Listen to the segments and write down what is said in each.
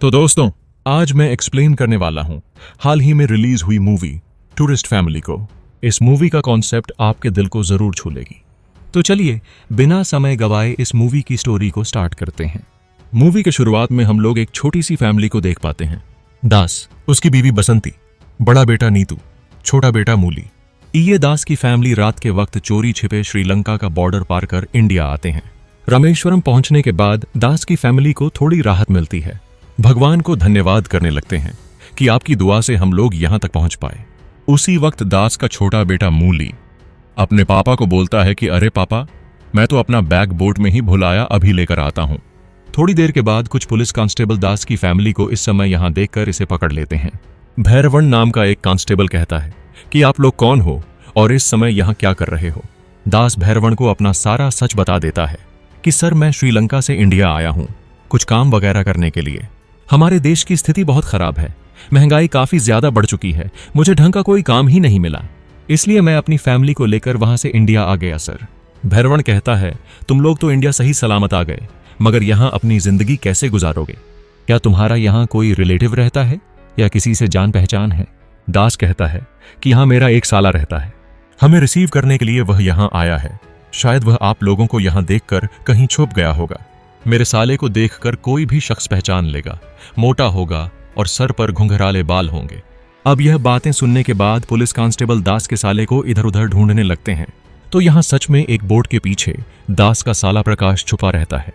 तो दोस्तों, आज मैं एक्सप्लेन करने वाला हूं हाल ही में रिलीज हुई मूवी टूरिस्ट फैमिली को। इस मूवी का कॉन्सेप्ट आपके दिल को जरूर छू लेगी। तो चलिए बिना समय गवाए इस मूवी की स्टोरी को स्टार्ट करते हैं। मूवी के शुरुआत में हम लोग एक छोटी सी फैमिली को देख पाते हैं। दास, उसकी बीवी बसंती, बड़ा बेटा नीतू, छोटा बेटा मूली। ये दास की फैमिली रात के वक्त चोरी छिपे श्रीलंका का बॉर्डर पार कर इंडिया आते हैं। रामेश्वरम पहुंचने के बाद दास की फैमिली को थोड़ी राहत मिलती है। भगवान को धन्यवाद करने लगते हैं कि आपकी दुआ से हम लोग यहां तक पहुंच पाए। उसी वक्त दास का छोटा बेटा मूली अपने पापा को बोलता है कि अरे पापा, मैं तो अपना बैग बोट में ही भुलाया, अभी लेकर आता हूं। थोड़ी देर के बाद कुछ पुलिस कांस्टेबल दास की फैमिली को इस समय यहां देखकर इसे पकड़ लेते हैं। भैरवन नाम का एक कांस्टेबल कहता है कि आप लोग कौन हो और इस समय यहां क्या कर रहे हो। दास भैरवन को अपना सारा सच बता देता है कि सर, मैं श्रीलंका से इंडिया आया हूं कुछ काम वगैरह करने के लिए। हमारे देश की स्थिति बहुत खराब है, महंगाई काफी ज्यादा बढ़ चुकी है, मुझे ढंग का कोई काम ही नहीं मिला, इसलिए मैं अपनी फैमिली को लेकर वहां से इंडिया आ गया सर। भैरवन कहता है, तुम लोग तो इंडिया सही सलामत आ गए, मगर यहां अपनी जिंदगी कैसे गुजारोगे? क्या तुम्हारा यहां कोई रिलेटिव रहता है या किसी से जान पहचान है? दास कहता है कि यहां मेरा एक साला रहता है, हमें रिसीव करने के लिए वह यहां आया है। शायद वह आप लोगों को यहां देखकर कहीं छुप गया होगा। मेरे साले को देखकर कोई भी शख्स पहचान लेगा, मोटा होगा और सर पर घुंघराले बाल होंगे। अब यह बातें सुनने के बाद पुलिस कांस्टेबल दास के साले को इधर उधर ढूंढने लगते हैं। तो यहां सच में एक बोर्ड के पीछे दास का साला प्रकाश छुपा रहता है।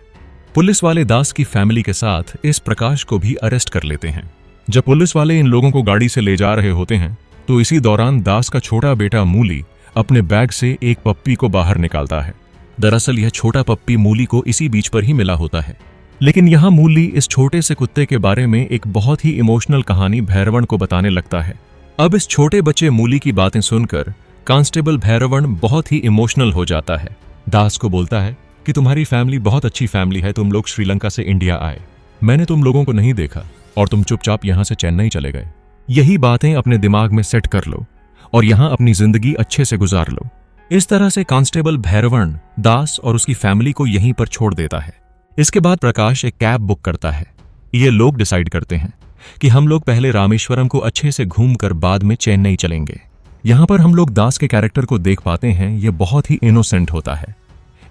पुलिस वाले दास की फैमिली के साथ इस प्रकाश को भी अरेस्ट कर लेते हैं। जब पुलिस वाले इन लोगों को गाड़ी से ले जा रहे होते हैं तो इसी दौरान दास का छोटा बेटा मूली अपने बैग से एक पप्पी को बाहर निकालता है। दरअसल यह छोटा पप्पी मूली को इसी बीच पर ही मिला होता है। लेकिन यहां मूली इस छोटे से कुत्ते के बारे में एक बहुत ही इमोशनल कहानी भैरवन को बताने लगता है। अब इस छोटे बच्चे मूली की बातें सुनकर कांस्टेबल भैरवन बहुत ही इमोशनल हो जाता है। दास को बोलता है कि तुम्हारी फैमिली बहुत अच्छी फैमिली है, तुम लोग श्रीलंका से इंडिया आए, मैंने तुम लोगों को नहीं देखा और तुम चुपचाप यहां से चेन्नई चले गए। यही बातें अपने दिमाग में सेट कर लो और यहां अपनी जिंदगी अच्छे से गुजार लो। इस तरह से कांस्टेबल भैरवन दास और उसकी फैमिली को यहीं पर छोड़ देता है। इसके बाद प्रकाश एक कैब बुक करता है। ये लोग डिसाइड करते हैं कि हम लोग पहले रामेश्वरम को अच्छे से घूमकर बाद में चेन्नई चलेंगे। यहां पर हम लोग दास के कैरेक्टर को देख पाते हैं, ये बहुत ही इनोसेंट होता है।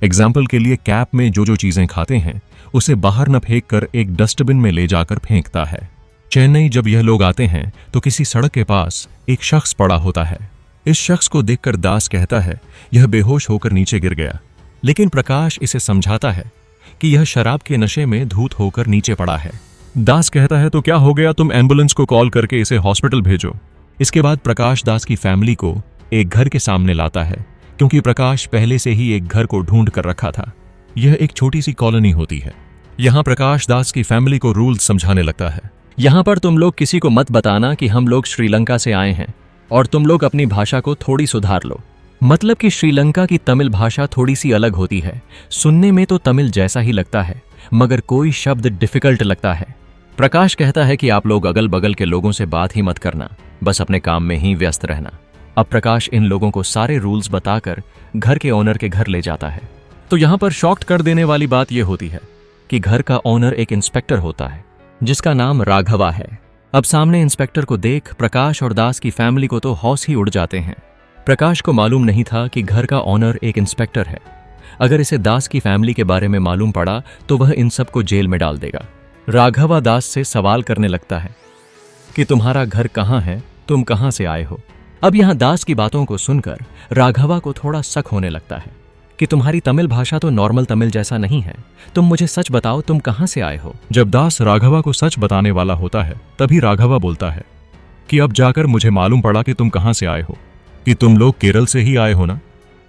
एग्जाम्पल के लिए कैब में जो जो चीजें खाते हैं उसे बाहर न फेंक कर एक डस्टबिन में ले जाकर फेंकता है। चेन्नई जब यह लोग आते हैं तो किसी सड़क के पास एक शख्स पड़ा होता है। इस शख्स को देखकर दास कहता है यह बेहोश होकर नीचे गिर गया, लेकिन प्रकाश इसे समझाता है कि यह शराब के नशे में धूत होकर नीचे पड़ा है। दास कहता है तो क्या हो गया, तुम एम्बुलेंस को कॉल करके इसे हॉस्पिटल भेजो। इसके बाद प्रकाश दास की फैमिली को एक घर के सामने लाता है, क्योंकि प्रकाश पहले से ही एक घर को ढूंढ कर रखा था। यह एक छोटी सी कॉलोनी होती है। यहाँ प्रकाश दास की फैमिली को रूल्स समझाने लगता है। यहाँ पर तुम लोग किसी को मत बताना कि हम लोग श्रीलंका से आए हैं और तुम लोग अपनी भाषा को थोड़ी सुधार लो। मतलब कि श्रीलंका की तमिल भाषा थोड़ी सी अलग होती है, सुनने में तो तमिल जैसा ही लगता है मगर कोई शब्द डिफिकल्ट लगता है। प्रकाश कहता है कि आप लोग अगल बगल के लोगों से बात ही मत करना, बस अपने काम में ही व्यस्त रहना। अब प्रकाश इन लोगों को सारे रूल्स बताकर घर के ओनर के घर ले जाता है। तो यहाँ पर शॉक्ड कर देने वाली बात यह होती है कि घर का ओनर एक इंस्पेक्टर होता है जिसका नाम राघवा है। अब सामने इंस्पेक्टर को देख प्रकाश और दास की फैमिली को तो होश ही उड़ जाते हैं। प्रकाश को मालूम नहीं था कि घर का ओनर एक इंस्पेक्टर है। अगर इसे दास की फैमिली के बारे में मालूम पड़ा तो वह इन सबको जेल में डाल देगा। राघवा दास से सवाल करने लगता है कि तुम्हारा घर कहाँ है, तुम कहाँ से आए हो। अब यहाँ दास की बातों को सुनकर राघवा को थोड़ा शक होने लगता है कि तुम्हारी तमिल भाषा तो नॉर्मल तमिल जैसा नहीं है, तुम मुझे सच बताओ तुम कहां से आए हो। जब दास राघवा को सच बताने वाला होता है तभी राघवा बोलता है कि अब जाकर मुझे मालूम पड़ा कि तुम कहां से आए हो, कि तुम लोग केरल से ही आए हो ना।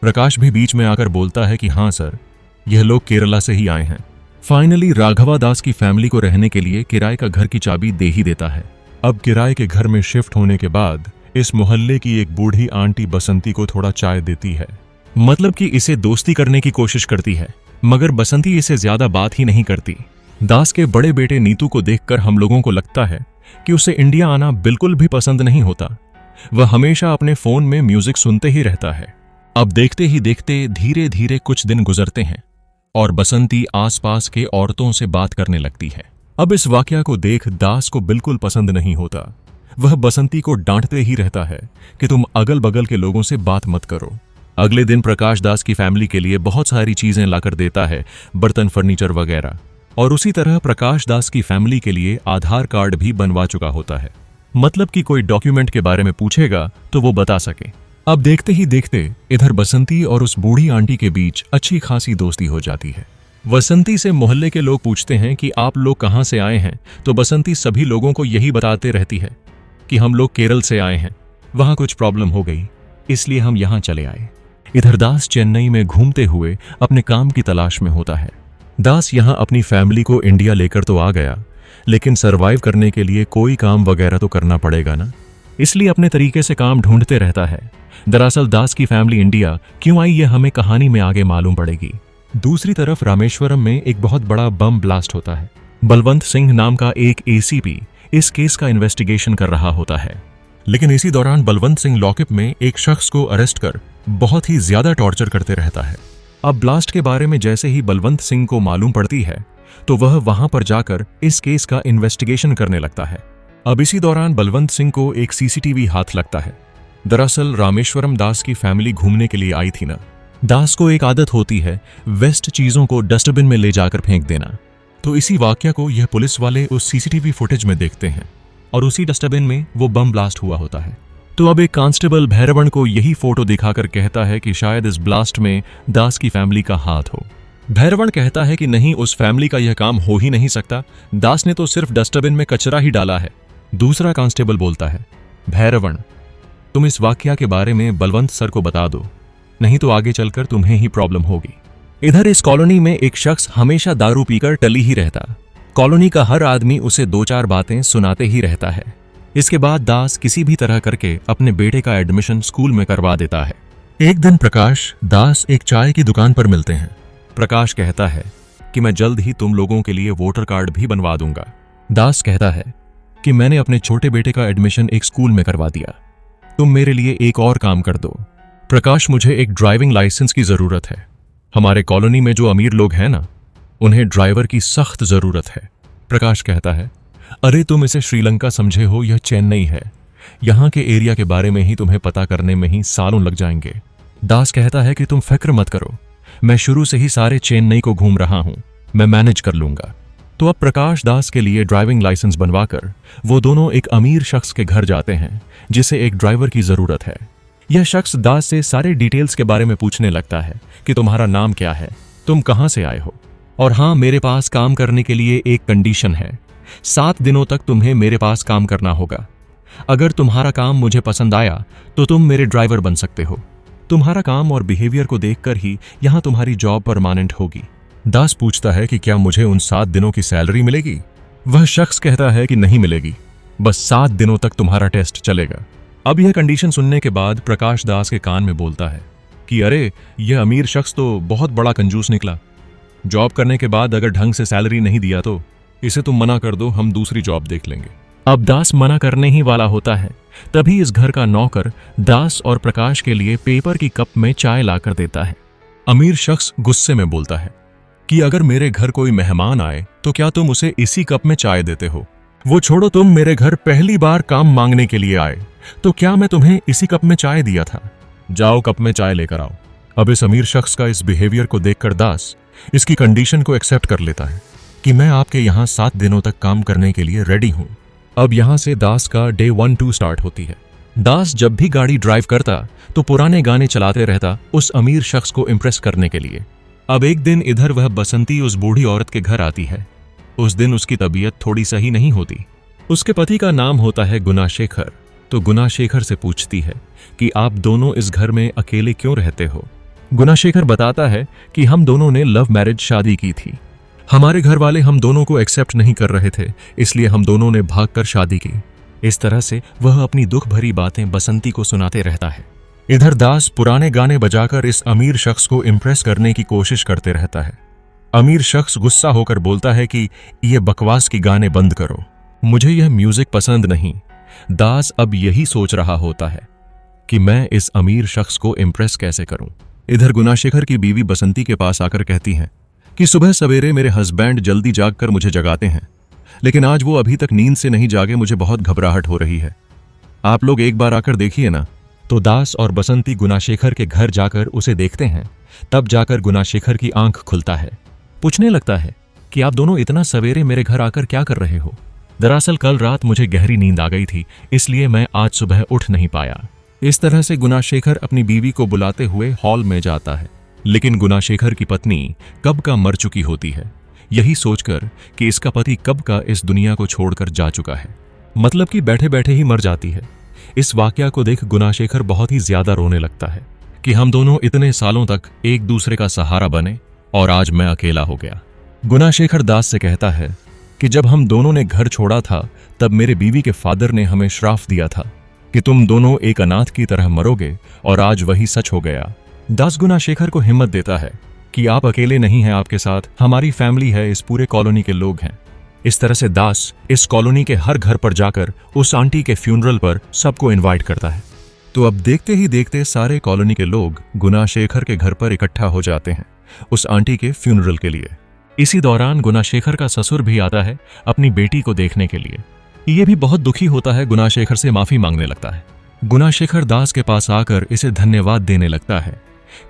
प्रकाश भी बीच में आकर बोलता है कि हाँ सर, यह लोग केरला से ही आए हैं। फाइनली राघवा दास की फैमिली को रहने के लिए किराए का घर की चाबी दे ही देता है। अब किराए के घर में शिफ्ट होने के बाद इस मोहल्ले की एक बूढ़ी आंटी बसंती को थोड़ा चाय देती है, मतलब कि इसे दोस्ती करने की कोशिश करती है, मगर बसंती इसे ज्यादा बात ही नहीं करती। दास के बड़े बेटे नीतू को देखकर हम लोगों को लगता है कि उसे इंडिया आना बिल्कुल भी पसंद नहीं होता। वह हमेशा अपने फोन में म्यूजिक सुनते ही रहता है। अब देखते ही देखते धीरे धीरे कुछ दिन गुजरते हैं और बसंती आसपास के औरतों से बात करने लगती है। अब इस वाकया को देख दास को बिल्कुल पसंद नहीं होता। वह बसंती को डांटते ही रहता है कि तुम अगल बगल के लोगों से बात मत करो। अगले दिन प्रकाश दास की फैमिली के लिए बहुत सारी चीजें लाकर देता है, बर्तन, फर्नीचर वगैरह। और उसी तरह प्रकाश दास की फैमिली के लिए आधार कार्ड भी बनवा चुका होता है, मतलब कि कोई डॉक्यूमेंट के बारे में पूछेगा तो वो बता सके। अब देखते ही देखते इधर बसंती और उस बूढ़ी आंटी के बीच अच्छी खासी दोस्ती हो जाती है। बसंती से मोहल्ले के लोग पूछते हैं कि आप लोग कहाँ से आए हैं, तो बसंती सभी लोगों को यही बताते रहती है कि हम लोग केरल से आए हैं, वहां कुछ प्रॉब्लम हो गई इसलिए हम यहां चले आए। इधर दास चेन्नई में घूमते हुए अपने काम की तलाश में होता है। दास यहां अपनी फैमिली को इंडिया लेकर तो आ गया, लेकिन सरवाइव करने के लिए कोई काम वगैरह तो करना पड़ेगा ना, इसलिए अपने तरीके से काम ढूंढते रहता है। दरअसल दास की फैमिली इंडिया क्यों आई ये हमें कहानी में आगे मालूम पड़ेगी। दूसरी तरफ रामेश्वरम में एक बहुत बड़ा बम ब्लास्ट होता है। बलवंत सिंह नाम का एक एसीपी इस केस का इन्वेस्टिगेशन कर रहा होता है, लेकिन इसी दौरान बलवंत सिंह लॉकअप में एक शख्स को अरेस्ट कर बहुत ही ज्यादा टॉर्चर करते रहता है। अब ब्लास्ट के बारे में जैसे ही बलवंत सिंह को मालूम पड़ती है तो वह वहां पर जाकर इस केस का इन्वेस्टिगेशन करने लगता है। अब इसी दौरान बलवंत सिंह को एक सीसीटीवी हाथ लगता है। दरअसल रामेश्वरम दास की फैमिली घूमने के लिए आई थी ना। दास को एक आदत होती है वेस्ट चीजों को डस्टबिन में ले जाकर फेंक देना, तो इसी वाकया को यह पुलिस वाले उस सीसीटीवी फुटेज में देखते हैं और उसी डस्टबिन में वो बम ब्लास्ट हुआ होता है। तो अब एक कांस्टेबल भैरवण को यही फोटो दिखाकर कहता है कि शायद इस ब्लास्ट में दास की फैमिली का हाथ हो। भैरवण कहता है कि नहीं, उस फैमिली का यह काम हो ही नहीं सकता, दास ने तो सिर्फ डस्टबिन में कचरा ही डाला है। दूसरा कांस्टेबल बोलता है, भैरवण तुम इस वाकया के बारे में बलवंत सर को बता दो, नहीं तो आगे चलकर तुम्हें ही प्रॉब्लम होगी। इधर इस कॉलोनी में एक शख्स हमेशा दारू पीकर टली ही रहता। कॉलोनी का हर आदमी उसे दो चार बातें सुनाते ही रहता है। इसके बाद दास किसी भी तरह करके अपने बेटे का एडमिशन स्कूल में करवा देता है। एक दिन प्रकाश दास एक चाय की दुकान पर मिलते हैं। प्रकाश कहता है कि मैं जल्द ही तुम लोगों के लिए वोटर कार्ड भी बनवा दूंगा। दास कहता है कि मैंने अपने छोटे बेटे का एडमिशन एक स्कूल में करवा दिया, तुम मेरे लिए एक और काम कर दो। प्रकाश, मुझे एक ड्राइविंग लाइसेंस की जरूरत है। हमारे कॉलोनी में जो अमीर लोग हैं ना, उन्हें ड्राइवर की सख्त जरूरत है। प्रकाश कहता है, अरे तुम इसे श्रीलंका समझे हो, यह चेन्नई है, यहां के एरिया के बारे में ही तुम्हें पता करने में ही सालों लग जाएंगे। दास कहता है कि तुम फिक्र मत करो, मैं शुरू से ही सारे चेन्नई को घूम रहा हूं, मैं मैनेज कर लूंगा। तो अब प्रकाश दास के लिए ड्राइविंग लाइसेंस बनवाकर वो दोनों एक अमीर शख्स के घर जाते हैं जिसे एक ड्राइवर की जरूरत है। यह शख्स दास से सारे डिटेल्स के बारे में पूछने लगता है कि तुम्हारा नाम क्या है, तुम कहां से आए हो, और हाँ, मेरे पास काम करने के लिए एक कंडीशन है, 7 दिनों तक तुम्हें मेरे पास काम करना होगा। अगर तुम्हारा काम मुझे पसंद आया तो तुम मेरे ड्राइवर बन सकते हो। तुम्हारा काम और बिहेवियर को देखकर ही यहां तुम्हारी जॉब परमानेंट होगी। दास पूछता है कि क्या मुझे उन 7 दिनों की सैलरी मिलेगी? वह शख्स कहता है कि नहीं मिलेगी, बस 7 दिनों तक तुम्हारा टेस्ट चलेगा। अब यह कंडीशन सुनने के बाद प्रकाश दास के कान में बोलता है कि अरे, यह अमीर शख्स तो बहुत बड़ा कंजूस निकला। जॉब करने के बाद अगर ढंग से सैलरी नहीं दिया तो इसे तुम मना कर दो, हम दूसरी जॉब देख लेंगे। अब दास मना करने ही वाला होता है, तभी इस घर का नौकर दास और प्रकाश के लिए पेपर की कप में चाय लाकर देता है। अमीर शख्स गुस्से में बोलता है कि अगर मेरे घर कोई मेहमान आए तो क्या तुम उसे इसी कप में चाय देते हो? वो छोड़ो, तुम मेरे घर पहली बार काम मांगने के लिए आए तो क्या मैं तुम्हें इसी कप में चाय दिया था? जाओ कप में चाय लेकर आओ। अब इस अमीर शख्स का इस बिहेवियर को देखकर दास इसकी कंडीशन को एक्सेप्ट कर लेता है कि मैं आपके यहाँ 7 दिनों तक काम करने के लिए रेडी हूँ। अब यहाँ से दास का डे 1-2 स्टार्ट होती है। दास जब भी गाड़ी ड्राइव करता तो पुराने गाने चलाते रहता उस अमीर शख्स को इम्प्रेस करने के लिए। अब एक दिन इधर वह बसंती उस बूढ़ी औरत के घर आती है। उस दिन उसकी तबीयत थोड़ी सही नहीं होती। उसके पति का नाम होता है गुनाशेखर। तो गुनाशेखर से पूछती है कि आप दोनों इस घर में अकेले क्यों रहते हो? गुनाशेखर बताता है कि हम दोनों ने लव मैरिज शादी की थी, हमारे घर वाले हम दोनों को एक्सेप्ट नहीं कर रहे थे, इसलिए हम दोनों ने भागकर शादी की। इस तरह से वह अपनी दुख भरी बातें बसंती को सुनाते रहता है। इधर दास पुराने गाने बजाकर इस अमीर शख्स को इम्प्रेस करने की कोशिश करते रहता है। अमीर शख्स गुस्सा होकर बोलता है कि ये बकवास की गाने बंद करो, मुझे यह म्यूजिक पसंद नहीं। दास अब यही सोच रहा होता है कि मैं इस अमीर शख्स को इम्प्रेस कैसे करूं। इधर गुनाशेखर की बीवी बसंती के पास आकर कहती हैं कि सुबह सवेरे मेरे हस्बैंड जल्दी जागकर मुझे जगाते हैं, लेकिन आज वो अभी तक नींद से नहीं जागे, मुझे बहुत घबराहट हो रही है। आप लोग एक बार आकर देखिए ना। तो दास और बसंती गुनाशेखर के घर जाकर उसे देखते हैं। तब जाकर गुनाशेखर की आंख खुलता है। पूछने लगता है कि आप दोनों इतना सवेरे मेरे घर आकर क्या कर रहे हो? दरअसल कल रात मुझे गहरी नींद आ गई थी, इसलिए मैं आज सुबह उठ नहीं पाया। इस तरह से गुनाशेखर अपनी बीवी को बुलाते हुए हॉल में जाता है। लेकिन गुनाशेखर की पत्नी कब का मर चुकी होती है, यही सोचकर कि इसका पति कब का इस दुनिया को छोड़कर जा चुका है, मतलब कि बैठे बैठे ही मर जाती है। इस वाकया को देख गुनाशेखर बहुत ही ज्यादा रोने लगता है कि हम दोनों इतने सालों तक एक दूसरे का सहारा बने और आज मैं अकेला हो गया। गुनाशेखर दास से कहता है कि जब हम दोनों ने घर छोड़ा था तब मेरे बीवी के फादर ने हमें श्राप दिया था कि तुम दोनों एक अनाथ की तरह मरोगे, और आज वही सच हो गया। दास गुनाशेखर को हिम्मत देता है कि आप अकेले नहीं हैं, आपके साथ हमारी फैमिली है, इस पूरे कॉलोनी के लोग हैं। इस तरह से दास इस कॉलोनी के हर घर पर जाकर उस आंटी के फ्यूनरल पर सबको इनवाइट करता है। तो अब देखते ही देखते सारे कॉलोनी के लोग गुनाशेखर के घर पर इकट्ठा हो जाते हैं उस आंटी के फ्यूनरल के लिए। इसी दौरान गुनाशेखर का ससुर भी आता है अपनी बेटी को देखने के लिए। ये भी बहुत दुखी होता है, गुनाशेखर से माफी मांगने लगता है। गुनाशेखर दास के पास आकर इसे धन्यवाद देने लगता है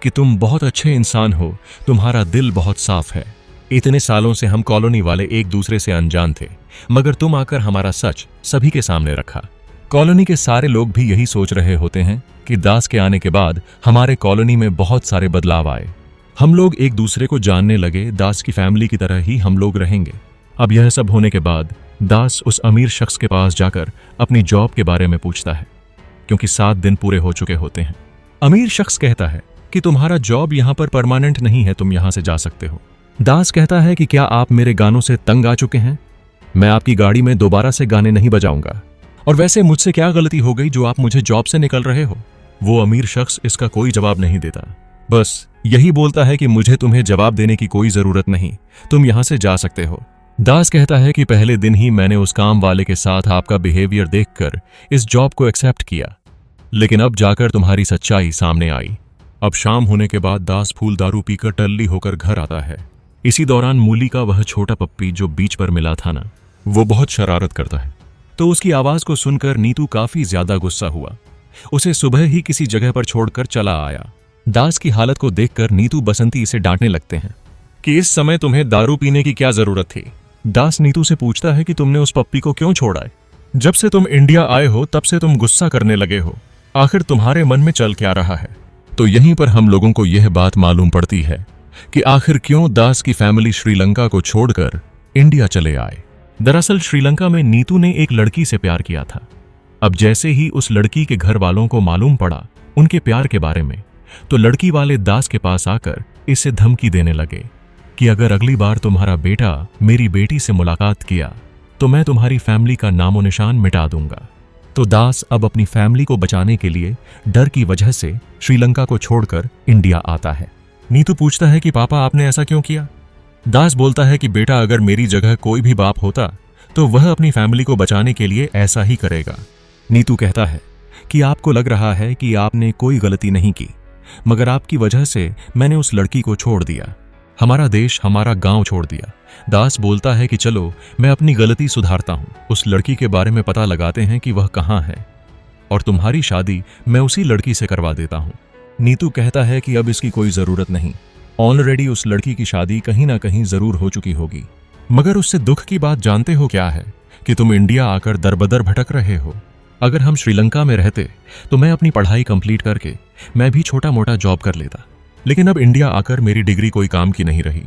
कि तुम बहुत अच्छे इंसान हो, तुम्हारा दिल बहुत साफ है। इतने सालों से हम कॉलोनी वाले एक दूसरे से अनजान थे, मगर तुम आकर हमारा सच सभी के सामने रखा। कॉलोनी के सारे लोग भी यही सोच रहे होते हैं कि दास के आने के बाद हमारे कॉलोनी में बहुत सारे बदलाव आए। हम लोग एक दूसरे को जानने लगे, दास की फैमिली की तरह ही हम लोग रहेंगे। अब यह सब होने के बाद दास उस अमीर शख्स के पास जाकर अपनी जॉब के बारे में पूछता है, क्योंकि 7 दिन पूरे हो चुके होते हैं। अमीर शख्स कहता है कि तुम्हारा जॉब यहाँ पर परमानेंट नहीं है, तुम यहाँ से जा सकते हो। दास कहता है कि क्या आप मेरे गानों से तंग आ चुके हैं? मैं आपकी गाड़ी में दोबारा से गाने नहीं बजाऊंगा, और वैसे मुझसे क्या गलती हो गई जो आप मुझे जॉब से निकल रहे हो? वो अमीर शख्स इसका कोई जवाब नहीं देता, बस यही बोलता है कि मुझे तुम्हें जवाब देने की कोई जरूरत नहीं, तुम यहां से जा सकते हो। दास कहता है कि पहले दिन ही मैंने उस काम वाले के साथ आपका बिहेवियर देखकर इस जॉब को एक्सेप्ट किया, लेकिन अब जाकर तुम्हारी सच्चाई सामने आई। अब शाम होने के बाद दास फूल दारू पीकर टल्ली होकर घर आता है। इसी दौरान मूली का वह छोटा पप्पी जो बीच पर मिला था ना, वो बहुत शरारत करता है। तो उसकी आवाज को सुनकर नीतू काफी ज्यादा गुस्सा हुआ, उसे सुबह ही किसी जगह पर छोड़कर चला आया। दास की हालत को देखकर नीतू बसंती इसे डांटने लगते हैं कि इस समय तुम्हें दारू पीने की क्या जरूरत थी। दास नीतू से पूछता है कि तुमने उस पप्पी को क्यों छोड़ा है? जब से तुम इंडिया आए हो तब से तुम गुस्सा करने लगे हो, आखिर तुम्हारे मन में चल क्या रहा है? तो यहीं पर हम लोगों को यह बात मालूम पड़ती है कि आखिर क्यों दास की फैमिली श्रीलंका को छोड़कर इंडिया चले आए। दरअसल श्रीलंका में नीतू ने एक लड़की से प्यार किया था। अब जैसे ही उस लड़की के घर वालों को मालूम पड़ा उनके प्यार के बारे में, तो लड़की वाले दास के पास आकर इसे धमकी देने लगे कि अगर अगली बार तुम्हारा बेटा मेरी बेटी से मुलाकात किया तो मैं तुम्हारी फैमिली का नामो निशान मिटा दूंगा। तो दास अब अपनी फैमिली को बचाने के लिए डर की वजह से श्रीलंका को छोड़कर इंडिया आता है। नीतू पूछता है कि पापा आपने ऐसा क्यों किया? दास बोलता है कि बेटा अगर मेरी जगह कोई भी बाप होता तो वह अपनी फैमिली को बचाने के लिए ऐसा ही करेगा। नीतू कहता है कि आपको लग रहा है कि आपने कोई गलती नहीं की, मगर आपकी वजह से मैंने उस लड़की को छोड़ दिया, हमारा देश हमारा गांव छोड़ दिया। दास बोलता है कि चलो मैं अपनी गलती सुधारता हूं, उस लड़की के बारे में पता लगाते हैं कि वह कहां है, और तुम्हारी शादी मैं उसी लड़की से करवा देता हूं। नीतू कहता है कि अब इसकी कोई जरूरत नहीं, ऑलरेडी उस लड़की की शादी कहीं ना कहीं जरूर हो चुकी होगी। मगर उससे दुख की बात जानते हो क्या है कि तुम इंडिया आकर दरबदर भटक रहे हो। अगर हम श्रीलंका में रहते तो मैं अपनी पढ़ाई कंप्लीट करके मैं भी छोटा मोटा जॉब कर लेता, लेकिन अब इंडिया आकर मेरी डिग्री कोई काम की नहीं रही,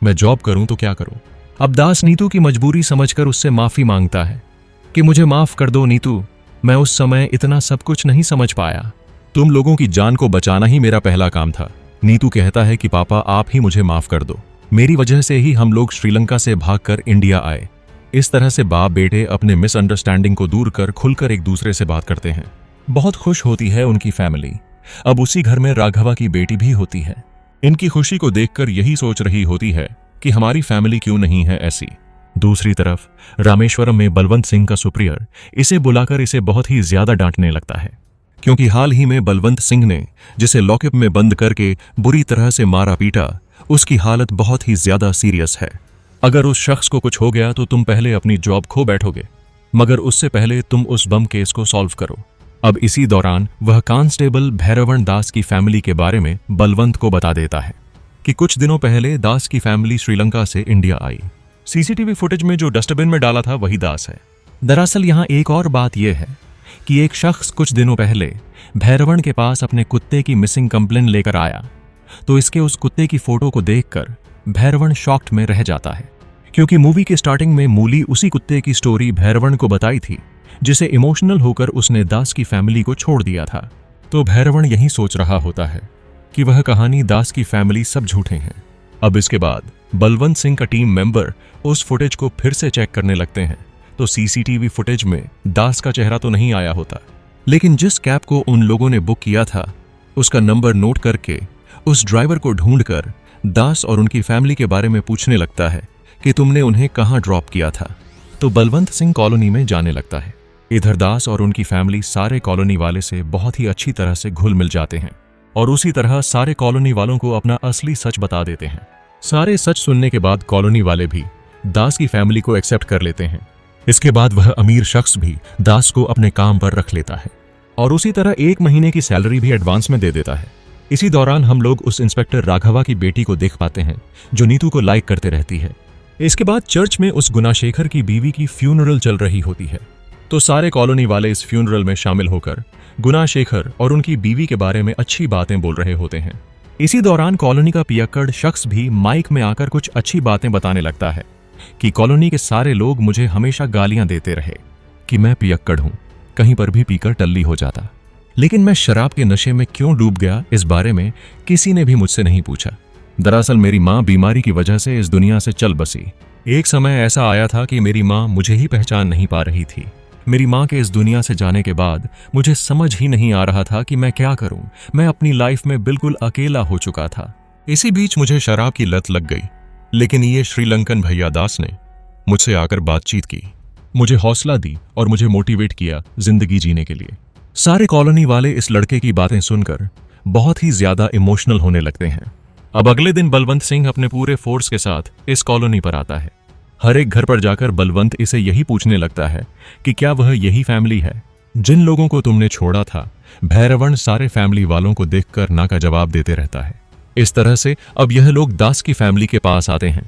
मैं जॉब करूं तो क्या करूं। अब दास नीतू की मजबूरी समझकर उससे माफी मांगता है कि मुझे माफ कर दो नीतू, मैं उस समय इतना सब कुछ नहीं समझ पाया, तुम लोगों की जान को बचाना ही मेरा पहला काम था। नीतू कहता है कि पापा आप ही मुझे माफ कर दो, मेरी वजह से ही हम लोग श्रीलंका से भागकर इंडिया आए। इस तरह से बाप बेटे अपने मिसअंडरस्टैंडिंग को दूर कर खुलकर एक दूसरे से बात करते हैं। बहुत खुश होती है उनकी फैमिली। अब उसी घर में राघवा की बेटी भी होती है। इनकी खुशी को देखकर यही सोच रही होती है कि हमारी फैमिली क्यों नहीं है ऐसी। दूसरी तरफ रामेश्वरम में बलवंत सिंह का सुप्रियर इसे बुलाकर इसे बहुत ही ज्यादा डांटने लगता है, क्योंकि हाल ही में बलवंत सिंह ने जिसे लॉकअप में बंद करके बुरी तरह से मारा पीटा, उसकी हालत बहुत ही ज्यादा सीरियस है। अगर उस शख्स को कुछ हो गया तो तुम पहले अपनी जॉब खो बैठोगे, मगर उससे पहले तुम उस बम केस को सॉल्व करो। अब इसी दौरान वह कांस्टेबल भैरवन दास की फैमिली के बारे में बलवंत को बता देता है कि कुछ दिनों पहले दास की फैमिली श्रीलंका से इंडिया आई। सीसीटीवी फुटेज में जो डस्टबिन में डाला था वही दास है। दरअसल यहाँ एक और बात यह है कि एक शख्स कुछ दिनों पहले भैरवन के पास अपने कुत्ते की मिसिंग कंप्लेन लेकर आया, तो इसके उस कुत्ते की फोटो को देखकर भैरवन शॉक्ड में रह जाता है, क्योंकि मूवी के स्टार्टिंग में मूली उसी कुत्ते की स्टोरी भैरवन को बताई थी, जिसे इमोशनल होकर उसने दास की फैमिली को छोड़ दिया था। तो भैरवन यही सोच रहा होता है कि वह कहानी दास की फैमिली सब झूठे हैं। अब इसके बाद बलवंत सिंह का टीम मेंबर उस फुटेज को फिर से चेक करने लगते हैं, तो सीसीटीवी फुटेज में दास का चेहरा तो नहीं आया होता, लेकिन जिस कैब को उन लोगों ने बुक किया था उसका नंबर नोट करके उस ड्राइवर को ढूंढकर दास और उनकी फैमिली के बारे में पूछने लगता है कि तुमने उन्हें कहाँ ड्रॉप किया था। तो बलवंत सिंह कॉलोनी में जाने लगता है। इधर दास और उनकी फैमिली सारे कॉलोनी वाले से बहुत ही अच्छी तरह से घुल मिल जाते हैं और उसी तरह सारे कॉलोनी वालों को अपना असली सच बता देते हैं। सारे सच सुनने के बाद कॉलोनी वाले भी दास की फैमिली को एक्सेप्ट कर लेते हैं। इसके बाद वह अमीर शख्स भी दास को अपने काम पर रख लेता है और उसी तरह 1 महीने की सैलरी भी एडवांस में दे देता है। इसी दौरान हम लोग उस इंस्पेक्टर राघवा की बेटी को देख पाते हैं जो नीतू को लाइक करते रहती है। इसके बाद चर्च में उस गुनाशेखर की बीवी की फ्यूनरल चल रही होती है, तो सारे कॉलोनी वाले इस फ्यूनरल में शामिल होकर गुनाशेखर और उनकी बीवी के बारे में अच्छी बातें बोल रहे होते हैं। इसी दौरान कॉलोनी का पियक्कड़ शख्स भी माइक में आकर कुछ अच्छी बातें बताने लगता है कि कॉलोनी के सारे लोग मुझे हमेशा गालियां देते रहे कि मैं पियक्कड़ हूं, कहीं पर भी पीकर टल्ली हो जाता, लेकिन मैं शराब के नशे में क्यों डूब गया इस बारे में किसी ने भी मुझसे नहीं पूछा। दरअसल मेरी माँ बीमारी की वजह से इस दुनिया से चल बसी। एक समय ऐसा आया था कि मेरी माँ मुझे ही पहचान नहीं पा रही थी। मेरी माँ के इस दुनिया से जाने के बाद मुझे समझ ही नहीं आ रहा था कि मैं क्या करूं। मैं अपनी लाइफ में बिल्कुल अकेला हो चुका था। इसी बीच मुझे शराब की लत लग गई, लेकिन ये श्रीलंकन भैया दास ने मुझसे आकर बातचीत की, मुझे हौसला दी और मुझे मोटिवेट किया जिंदगी जीने के लिए। सारे कॉलोनी वाले इस लड़के की बातें सुनकर बहुत ही ज्यादा इमोशनल होने लगते हैं। अब अगले दिन बलवंत सिंह अपने पूरे फोर्स के साथ इस कॉलोनी पर आता है। हर एक घर पर जाकर बलवंत इसे यही पूछने लगता है कि क्या वह यही फैमिली है जिन लोगों को तुमने छोड़ा था। भैरवन सारे फैमिली वालों को देखकर ना का जवाब देते रहता है। इस तरह से अब यह लोग दास की फैमिली के पास आते हैं।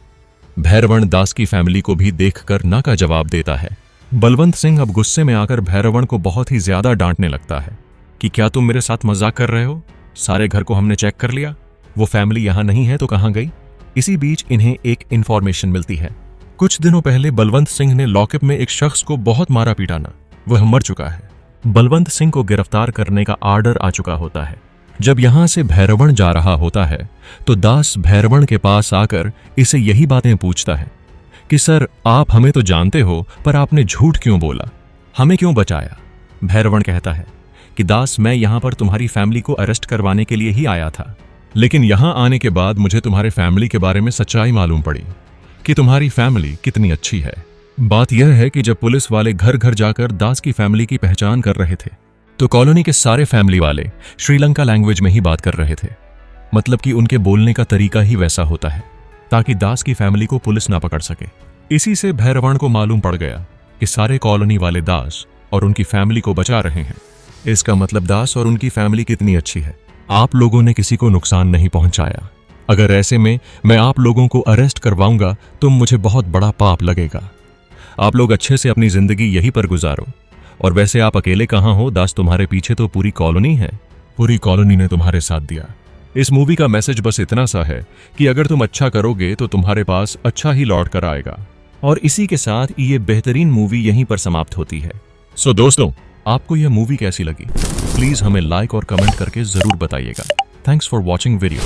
भैरवन दास की फैमिली को भी देखकर ना का जवाब देता है। बलवंत सिंह अब गुस्से में आकर भैरवन को बहुत ही ज्यादा डांटने लगता है कि क्या तुम मेरे साथ मजाक कर रहे हो? सारे घर को हमने चेक कर लिया, वो फैमिली यहां नहीं है तो कहां गई? इसी बीच इन्हें एक इंफॉर्मेशन मिलती है। कुछ दिनों पहले बलवंत सिंह ने लॉकअप में एक शख्स को बहुत मारा पीटाना, वह मर चुका है। बलवंत सिंह को गिरफ्तार करने का आर्डर आ चुका होता है। जब यहां से भैरवन जा रहा होता है तो दास भैरवन के पास आकर इसे यही बातें पूछता है कि सर, आप हमें तो जानते हो, पर आपने झूठ क्यों बोला, हमें क्यों बचाया? भैरवन कहता है कि दास, मैं यहां पर तुम्हारी फैमिली को अरेस्ट करवाने के लिए ही आया था, लेकिन यहां आने के बाद मुझे तुम्हारे फैमिली के बारे में सच्चाई मालूम पड़ी कि तुम्हारी फैमिली कितनी अच्छी है। बात यह है कि जब पुलिस वाले घर घर जाकर दास की फैमिली की पहचान कर रहे थे तो कॉलोनी के सारे फैमिली वाले श्रीलंका लैंग्वेज में ही बात कर रहे थे। मतलब कि उनके बोलने का तरीका ही वैसा होता है ताकि दास की फैमिली को पुलिस ना पकड़ सके। इसी से भैरवन को मालूम पड़ गया कि सारे कॉलोनी वाले दास और उनकी फैमिली को बचा रहे हैं। इसका मतलब दास और उनकी फैमिली कितनी अच्छी है। आप लोगों ने किसी को नुकसान नहीं पहुंचाया। अगर ऐसे में मैं आप लोगों को अरेस्ट करवाऊंगा तो मुझे बहुत बड़ा पाप लगेगा। आप लोग अच्छे से अपनी जिंदगी यहीं पर गुजारो। और वैसे आप अकेले कहाँ हो दास, तुम्हारे पीछे तो पूरी कॉलोनी है। पूरी कॉलोनी ने तुम्हारे साथ दिया। इस मूवी का मैसेज बस इतना सा है कि अगर तुम अच्छा करोगे तो तुम्हारे पास अच्छा ही लौट कर आएगा। और इसी के साथ ये बेहतरीन मूवी यहीं पर समाप्त होती है। सो दोस्तों, आपको यह मूवी कैसी लगी प्लीज हमें लाइक और कमेंट करके जरूर बताइएगा। Thanks for watching video.